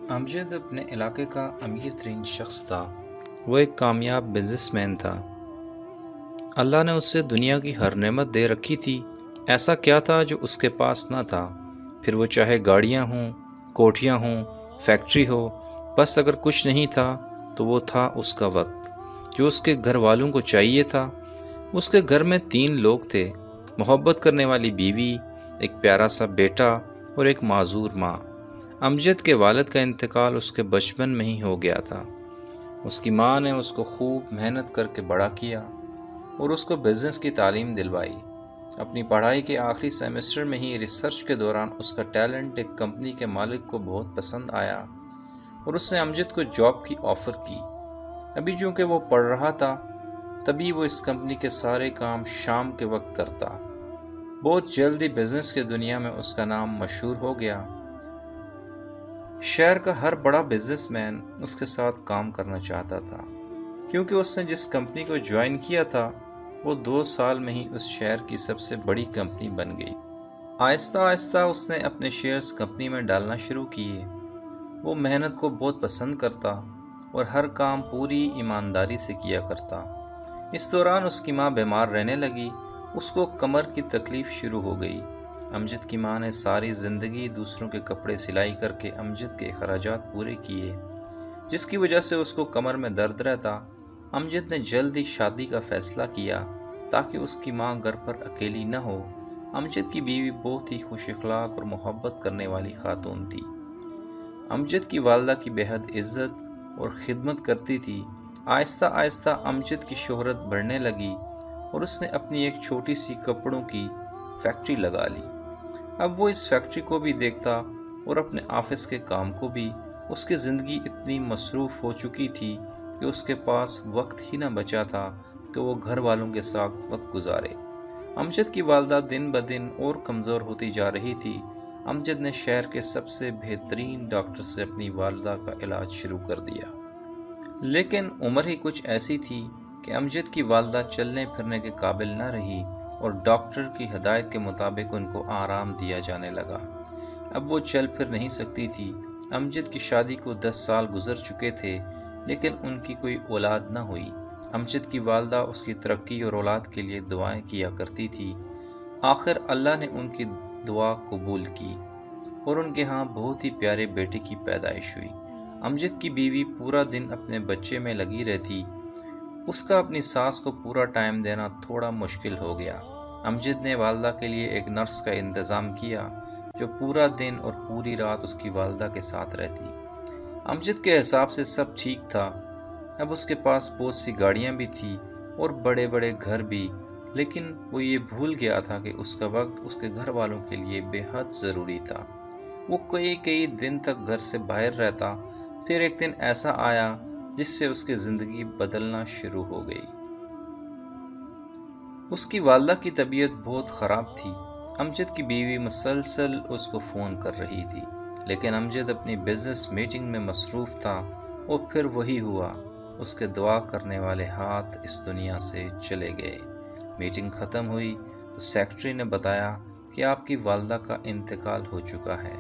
امجد اپنے علاقے کا امیر ترین شخص تھا۔ وہ ایک کامیاب بزنس مین تھا۔ اللہ نے اسے دنیا کی ہر نعمت دے رکھی تھی۔ ایسا کیا تھا جو اس کے پاس نہ تھا؟ پھر وہ چاہے گاڑیاں ہوں، کوٹھیاں ہوں، فیکٹری ہو، بس اگر کچھ نہیں تھا تو وہ تھا اس کا وقت، جو اس کے گھر والوں کو چاہیے تھا۔ اس کے گھر میں 3 لوگ تھے: محبت کرنے والی بیوی، ایک پیارا سا بیٹا اور ایک معذور ماں۔ امجد کے والد کا انتقال اس کے بچپن میں ہی ہو گیا تھا۔ اس کی ماں نے اس کو خوب محنت کر کے بڑا کیا اور اس کو بزنس کی تعلیم دلوائی۔ اپنی پڑھائی کے آخری سیمسٹر میں ہی ریسرچ کے دوران اس کا ٹیلنٹ ایک کمپنی کے مالک کو بہت پسند آیا اور اس نے امجد کو جاب کی آفر کی۔ ابھی چونکہ وہ پڑھ رہا تھا، تبھی وہ اس کمپنی کے سارے کام شام کے وقت کرتا۔ بہت جلد ہی بزنس کی دنیا میں اس کا نام مشہور ہو گیا۔ شہر کا ہر بڑا بزنس مین اس کے ساتھ کام کرنا چاہتا تھا، کیونکہ اس نے جس کمپنی کو جوائن کیا تھا وہ 2 سال میں ہی اس شہر کی سب سے بڑی کمپنی بن گئی۔ آہستہ آہستہ اس نے اپنے شیئرز کمپنی میں ڈالنا شروع کیے۔ وہ محنت کو بہت پسند کرتا اور ہر کام پوری ایمانداری سے کیا کرتا۔ اس دوران اس کی ماں بیمار رہنے لگی۔ اس کو کمر کی تکلیف شروع ہو گئی۔ امجد کی ماں نے ساری زندگی دوسروں کے کپڑے سلائی کر کے امجد کے اخراجات پورے کیے، جس کی وجہ سے اس کو کمر میں درد رہتا۔ امجد نے جلد ہی شادی کا فیصلہ کیا تاکہ اس کی ماں گھر پر اکیلی نہ ہو۔ امجد کی بیوی بہت ہی خوش اخلاق اور محبت کرنے والی خاتون تھی۔ امجد کی والدہ کی بے حد عزت اور خدمت کرتی تھی۔ آہستہ آہستہ امجد کی شہرت بڑھنے لگی اور اس نے اپنی ایک چھوٹی سی کپڑوں کی فیکٹری لگا لی۔ اب وہ اس فیکٹری کو بھی دیکھتا اور اپنے آفس کے کام کو بھی۔ اس کی زندگی اتنی مصروف ہو چکی تھی کہ اس کے پاس وقت ہی نہ بچا تھا کہ وہ گھر والوں کے ساتھ وقت گزارے۔ امجد کی والدہ دن بدن اور کمزور ہوتی جا رہی تھی۔ امجد نے شہر کے سب سے بہترین ڈاکٹر سے اپنی والدہ کا علاج شروع کر دیا، لیکن عمر ہی کچھ ایسی تھی کہ امجد کی والدہ چلنے پھرنے کے قابل نہ رہی اور ڈاکٹر کی ہدایت کے مطابق ان کو آرام دیا جانے لگا۔ اب وہ چل پھر نہیں سکتی تھی۔ امجد کی شادی کو 10 سال گزر چکے تھے، لیکن ان کی کوئی اولاد نہ ہوئی۔ امجد کی والدہ اس کی ترقی اور اولاد کے لیے دعائیں کیا کرتی تھی۔ آخر اللہ نے ان کی دعا قبول کی اور ان کے ہاں بہت ہی پیارے بیٹے کی پیدائش ہوئی۔ امجد کی بیوی پورا دن اپنے بچے میں لگی رہتی۔ اس کا اپنی ساس کو پورا ٹائم دینا تھوڑا مشکل ہو گیا۔ امجد نے والدہ کے لیے ایک نرس کا انتظام کیا جو پورا دن اور پوری رات اس کی والدہ کے ساتھ رہتی۔ امجد کے حساب سے سب ٹھیک تھا۔ اب اس کے پاس بہت سی گاڑیاں بھی تھیں اور بڑے بڑے گھر بھی، لیکن وہ یہ بھول گیا تھا کہ اس کا وقت اس کے گھر والوں کے لیے بے حد ضروری تھا۔ وہ کئی دن تک گھر سے باہر رہتا۔ پھر ایک دن ایسا آیا جس سے اس کی زندگی بدلنا شروع ہو گئی۔ اس کی والدہ کی طبیعت بہت خراب تھی۔ امجد کی بیوی مسلسل اس کو فون کر رہی تھی، لیکن امجد اپنی بزنس میٹنگ میں مصروف تھا۔ اور پھر وہی ہوا، اس کے دعا کرنے والے ہاتھ اس دنیا سے چلے گئے۔ میٹنگ ختم ہوئی تو سیکرٹری نے بتایا کہ آپ کی والدہ کا انتقال ہو چکا ہے۔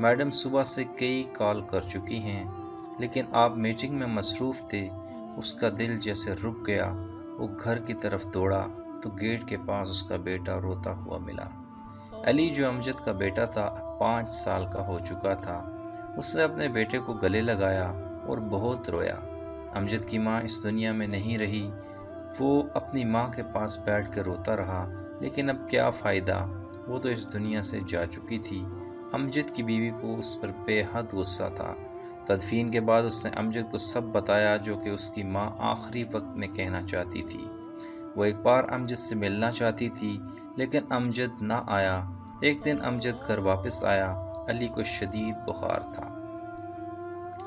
میڈم صبح سے کئی کال کر چکی ہیں، لیکن آپ میٹنگ میں مصروف تھے۔ اس کا دل جیسے رک گیا۔ وہ گھر کی طرف دوڑا تو گیٹ کے پاس اس کا بیٹا روتا ہوا ملا۔ علی جو امجد کا بیٹا تھا 5 سال کا ہو چکا تھا۔ اس نے اپنے بیٹے کو گلے لگایا اور بہت رویا۔ امجد کی ماں اس دنیا میں نہیں رہی۔ وہ اپنی ماں کے پاس بیٹھ کر روتا رہا، لیکن اب کیا فائدہ، وہ تو اس دنیا سے جا چکی تھی۔ امجد کی بیوی کو اس پر بے حد غصہ تھا۔ تدفین کے بعد اس نے امجد کو سب بتایا جو کہ اس کی ماں آخری وقت میں کہنا چاہتی تھی۔ وہ ایک بار امجد سے ملنا چاہتی تھی، لیکن امجد نہ آیا۔ ایک دن امجد گھر واپس آیا۔ علی کو شدید بخار تھا،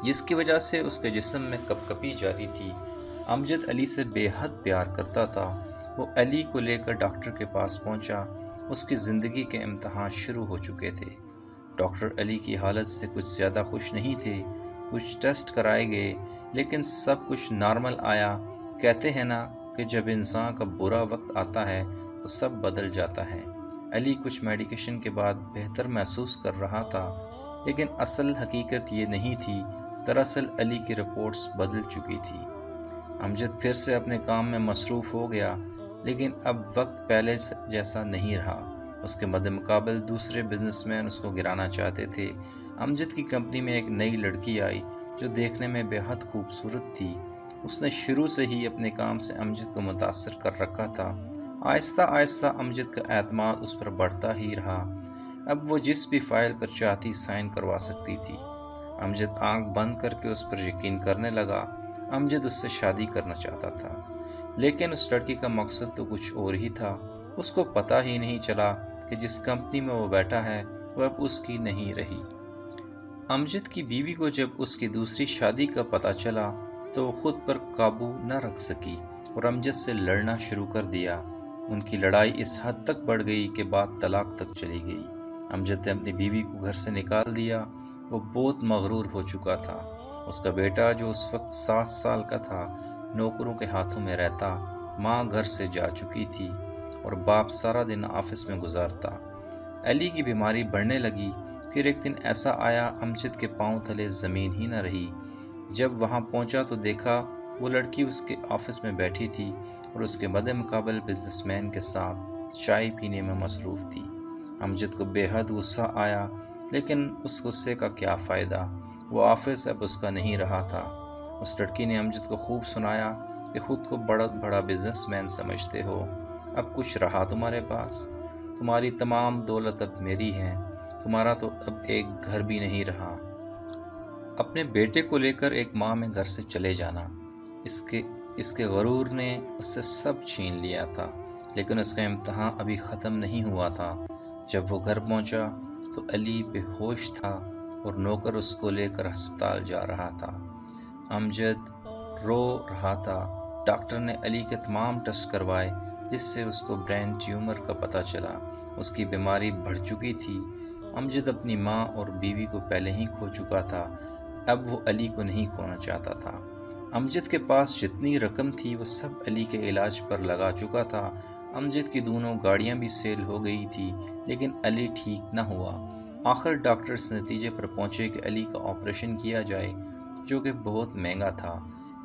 جس کی وجہ سے اس کے جسم میں کپکپی جاری تھی۔ امجد علی سے بے حد پیار کرتا تھا۔ وہ علی کو لے کر ڈاکٹر کے پاس پہنچا۔ اس کی زندگی کے امتحان شروع ہو چکے تھے۔ ڈاکٹر علی کی حالت سے کچھ زیادہ خوش نہیں تھے۔ کچھ ٹیسٹ کرائے گئے، لیکن سب کچھ نارمل آیا۔ کہتے ہیں نا کہ جب انسان کا برا وقت آتا ہے تو سب بدل جاتا ہے۔ علی کچھ میڈیکیشن کے بعد بہتر محسوس کر رہا تھا۔ لیکن اصل حقیقت یہ نہیں تھی۔ دراصل علی کی رپورٹس بدل چکی تھی۔ امجد پھر سے اپنے کام میں مصروف ہو گیا، لیکن اب وقت پہلے جیسا نہیں رہا۔ اس کے مد مقابل دوسرے بزنس مین اس کو گرانا چاہتے تھے۔ امجد کی کمپنی میں ایک نئی لڑکی آئی جو دیکھنے میں بے حد خوبصورت تھی۔ اس نے شروع سے ہی اپنے کام سے امجد کو متاثر کر رکھا تھا۔ آہستہ آہستہ امجد کا اعتماد اس پر بڑھتا ہی رہا۔ اب وہ جس بھی فائل پر چاہتی سائن کروا سکتی تھی۔ امجد آنکھ بند کر کے اس پر یقین کرنے لگا۔ امجد اس سے شادی کرنا چاہتا تھا، لیکن اس لڑکی کا مقصد تو کچھ اور ہی تھا۔ اس کو پتہ ہی نہیں چلا کہ جس کمپنی میں وہ بیٹھا ہے وہ اب اس کی نہیں رہی۔ امجد کی بیوی کو جب اس کی دوسری شادی کا پتہ چلا تو وہ خود پر قابو نہ رکھ سکی اور امجد سے لڑنا شروع کر دیا۔ ان کی لڑائی اس حد تک بڑھ گئی کہ بات طلاق تک چلی گئی۔ امجد نے اپنی بیوی کو گھر سے نکال دیا۔ وہ بہت مغرور ہو چکا تھا۔ اس کا بیٹا جو اس وقت 7 سال کا تھا نوکروں کے ہاتھوں میں رہتا، ماں گھر سے جا چکی تھی اور باپ سارا دن آفس میں گزارتا۔ علی کی بیماری بڑھنے لگی۔ پھر ایک دن ایسا آیا امجد کے پاؤں تلے زمین ہی نہ رہی۔ جب وہاں پہنچا تو دیکھا وہ لڑکی اس کے آفس میں بیٹھی تھی اور اس کے مد مقابل بزنس مین کے ساتھ چائے پینے میں مصروف تھی۔ امجد کو بے حد غصہ آیا، لیکن اس غصے کا کیا فائدہ؟ وہ آفس اب اس کا نہیں رہا تھا۔ اس لڑکی نے امجد کو خوب سنایا کہ خود کو بڑا بزنس مین سمجھتے ہو، اب کچھ رہا تمہارے پاس؟ تمہاری تمام دولت اب میری ہے، تمہارا تو اب ایک گھر بھی نہیں رہا۔ اپنے بیٹے کو لے کر ایک ماہ میں گھر سے چلے جانا۔ اس کے غرور نے اس سے سب چھین لیا تھا، لیکن اس کا امتحان ابھی ختم نہیں ہوا تھا۔ جب وہ گھر پہنچا تو علی بے ہوش تھا اور نوکر اس کو لے کر ہسپتال جا رہا تھا۔ امجد رو رہا تھا۔ ڈاکٹر نے علی کے تمام ٹیسٹ کروائے، جس سے اس کو برین ٹیومر کا پتہ چلا۔ اس کی بیماری بڑھ چکی تھی۔ امجد اپنی ماں اور بیوی کو پہلے ہی کھو چکا تھا، اب وہ علی کو نہیں کھونا چاہتا تھا۔ امجد کے پاس جتنی رقم تھی وہ سب علی کے علاج پر لگا چکا تھا۔ امجد کی دونوں گاڑیاں بھی سیل ہو گئی تھی، لیکن علی ٹھیک نہ ہوا۔ آخر ڈاکٹر اس نتیجے پر پہنچے کہ علی کا آپریشن کیا جائے، جو کہ بہت مہنگا تھا،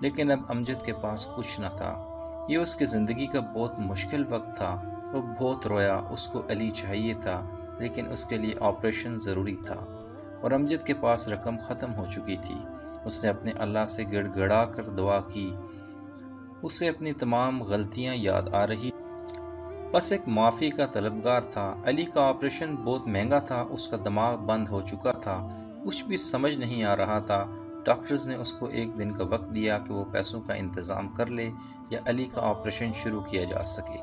لیکن اب امجد کے پاس کچھ نہ تھا۔ یہ اس کی زندگی کا بہت مشکل وقت تھا۔ وہ بہت رویا۔ اس کو علی چاہیے تھا، لیکن اس کے لیے آپریشن ضروری تھا اور امجد کے پاس رقم ختم ہو چکی تھی۔ اس نے اپنے اللہ سے گڑ گڑا کر دعا کی۔ اسے اپنی تمام غلطیاں یاد آ رہی، بس ایک معافی کا طلبگار تھا۔ علی کا آپریشن بہت مہنگا تھا، اس کا دماغ بند ہو چکا تھا، کچھ بھی سمجھ نہیں آ رہا تھا۔ ڈاکٹرز نے اس کو 1 دن کا وقت دیا کہ وہ پیسوں کا انتظام کر لے یا علی کا آپریشن شروع کیا جا سکے۔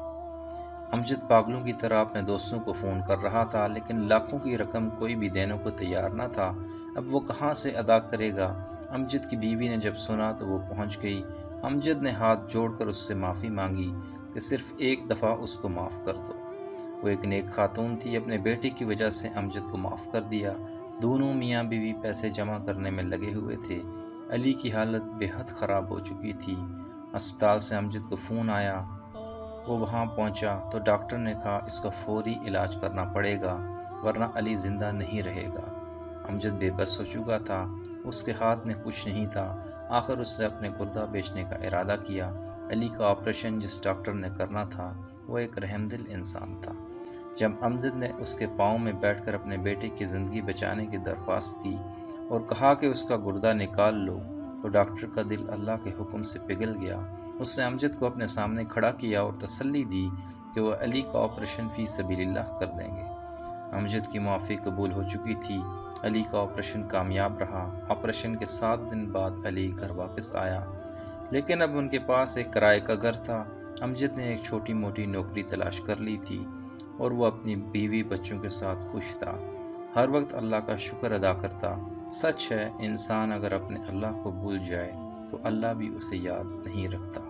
امجد پاگلوں کی طرح اپنے دوستوں کو فون کر رہا تھا، لیکن لاکھوں کی رقم کوئی بھی دینے کو تیار نہ تھا۔ اب وہ کہاں سے ادا کرے گا؟ امجد کی بیوی نے جب سنا تو وہ پہنچ گئی۔ امجد نے ہاتھ جوڑ کر اس سے معافی مانگی کہ صرف ایک دفعہ اس کو معاف کر دو۔ وہ ایک نیک خاتون تھی، اپنے بیٹے کی وجہ سے امجد کو معاف کر دیا۔ دونوں میاں بیوی پیسے جمع کرنے میں لگے ہوئے تھے۔ علی کی حالت بے حد خراب ہو چکی تھی۔ اسپتال سے امجد کو فون آیا۔ وہ وہاں پہنچا تو ڈاکٹر نے کہا اس کا فوری علاج کرنا پڑے گا، ورنہ علی زندہ نہیں رہے گا۔ امجد بے بس ہو چکا تھا، اس کے ہاتھ میں کچھ نہیں تھا۔ آخر اس نے اپنے گردہ بیچنے کا ارادہ کیا۔ علی کا آپریشن جس ڈاکٹر نے کرنا تھا وہ ایک رحم دل انسان تھا۔ جب امجد نے اس کے پاؤں میں بیٹھ کر اپنے بیٹے کی زندگی بچانے کی درخواست کی اور کہا کہ اس کا گردہ نکال لو، تو ڈاکٹر کا دل اللہ کے حکم سے پگھل گیا۔ اس نے امجد کو اپنے سامنے کھڑا کیا اور تسلی دی کہ وہ علی کا آپریشن فی سبیل اللہ کر دیں گے۔ امجد کی معافی قبول ہو چکی تھی۔ علی کا آپریشن کامیاب رہا۔ آپریشن کے 7 دن بعد علی گھر واپس آیا، لیکن اب ان کے پاس ایک کرائے کا گھر تھا۔ امجد نے ایک چھوٹی موٹی نوکری تلاش کر لی تھی اور وہ اپنی بیوی بچوں کے ساتھ خوش تھا۔ ہر وقت اللہ کا شکر ادا کرتا۔ سچ ہے، انسان اگر اپنے اللہ کو بھول جائے تو اللہ بھی اسے یاد نہیں رکھتا۔